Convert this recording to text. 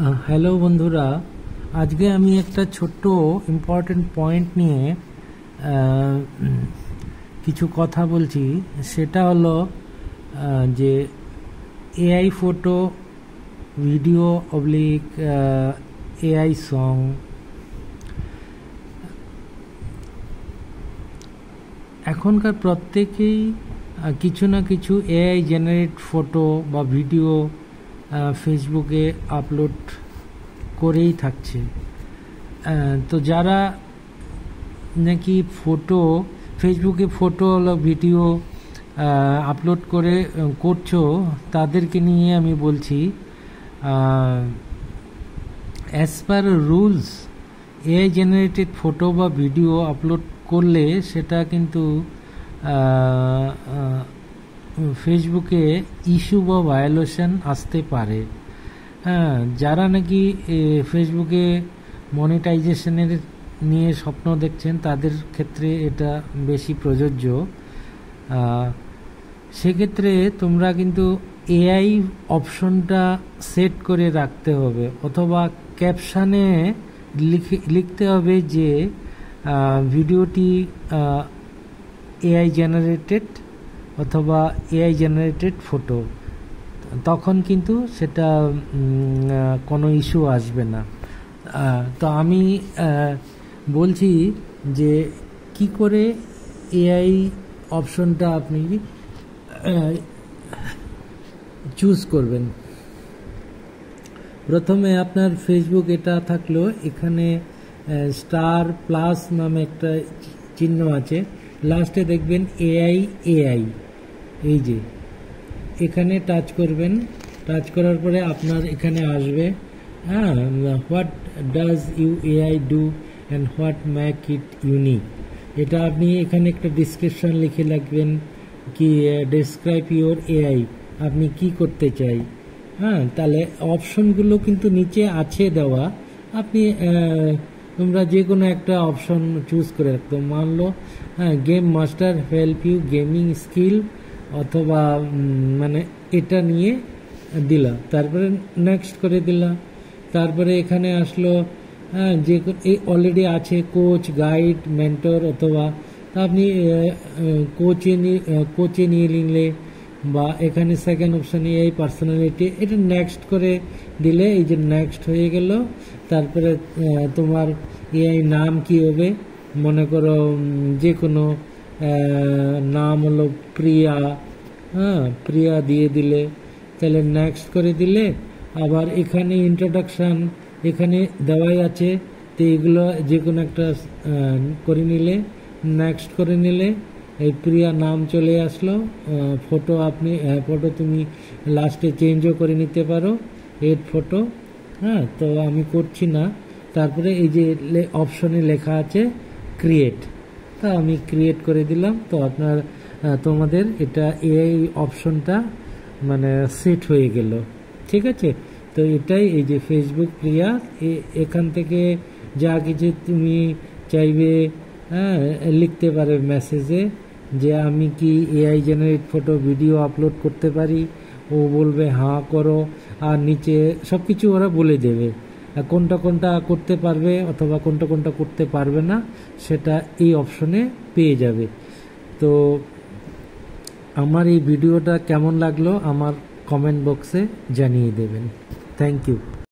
Hello বন্ধুরা, আজকে আমি একটা ছোট্ট ইম্পর্টেন্ট পয়েন্ট নিয়ে কিছু কথা বলছি। সেটা হলো যে AI photo, video oblique AI song. এখনকার প্রত্যেকেই কিছু না কিছু এআই জেনারেট ফটো বা ভিডিও ফেসবুকে আপলোড করেই থাকছে। তো যারা নাকি ফেসবুকে ফটো বা ভিডিও আপলোড করছো, তাদেরকে নিয়ে আমি বলছি, as per rules AI generated photo বা ভিডিও আপলোড করলে সেটা কিন্তু ফেসবুকে ইস্যু বা ভায়োলেশন আসতে পারে। যারা নাকি ফেসবুকে মনিটাইজেশনের নিয়ে স্বপ্ন দেখছেন, তাদের ক্ষেত্রে এটা বেশি প্রযোজ্য। সেক্ষেত্রে তোমরা কিন্তু এআই অপশনটা সেট করে রাখতে হবে, অথবা ক্যাপশানে লিখতে হবে যে ভিডিওটি এআই জেনারেটেড অথবা এআই জেনারেটেড ফটো। তখন কিন্তু সেটা কোনো ইস্যু আসবে না। তো আমি বলছি যে কি করে এআই অপশনটা আপনি চুজ করবেন। প্রথমে আপনার ফেসবুক এটা থাকলো, এখানে স্টার প্লাস নামে একটা চিহ্ন আছে, লাস্টে দেখবেন এআই। এই যে এখানে টাচ করবেন, টাচ করার পরে আপনার এখানে আসবে what does AI do and what make it unique. এটা আপনি এখানে একটা ডিসক্রিপশন লিখে রাখবেন, কি ডেসক্রাইব ইউর এআই, আপনি কি করতে চাই। তাহলে অপশনগুলো কিন্তু নিচে আছে দেওয়া, আপনি তোমরা যে কোনো একটা অপশন চুজ করে রাখতো। মানলো game master help you gaming skill, অথবা মানে এটা নিয়ে দিলাম, তারপরে নেক্সট করে দিলাম। তারপরে এখানে আসলো যে অলরেডি আছে কোচ, গাইড, মেন্টর, অথবা আপনি কোচে নিয়ে নিলে, বা এখানে সেকেন্ড অপশানে এই পার্সোনালিটি, এটা নেক্সট করে দিলে এই যে নেক্সট হয়ে গেল। তারপরে তোমার এআই নাম কি হবে, মনে করো যে কোনো নাম হলো প্রিয়া দিয়ে দিলে, তাহলে নেক্সট করে দিলে। আবার এখানে ইন্ট্রোডাকশান এখানে দেওয়াই আছে, তো এগুলো যে কোনো একটা করে নিলে, নেক্সট করে নিলে এই প্রিয়া নাম চলে আসলো। ফটো তুমি লাস্টে চেঞ্জও করে নিতে পারো, এড ফটো। তো আমি করছি না। তারপরে এই যে অপশনে লেখা আছে ক্রিয়েট, তা আমি ক্রিয়েট করে দিলাম। তো তোমাদের এটা এই অপশনটা মানে সেট হয়ে গেল, ঠিক আছে। তো এটাই, এই যে ফেসবুক প্রিয়া, এখান থেকে যা কিছু তুমি চাইবে লিখতে পারে মেসেজে, যে আমি কি AI generate photo video upload করতে পারি। ও বলবে হ্যাঁ করো, আর নিচে সব কিছু ওরা বলে দেবে কোনটা কোনটা করতে পারবে অথবা কোনটা কোনটা করতে পারবে না, সেটা এই অপশনে পেয়ে যাবে। তো আমার এই ভিডিওটা কেমন লাগলো আমার কমেন্ট বক্সে জানিয়ে দেবেন। Thank you.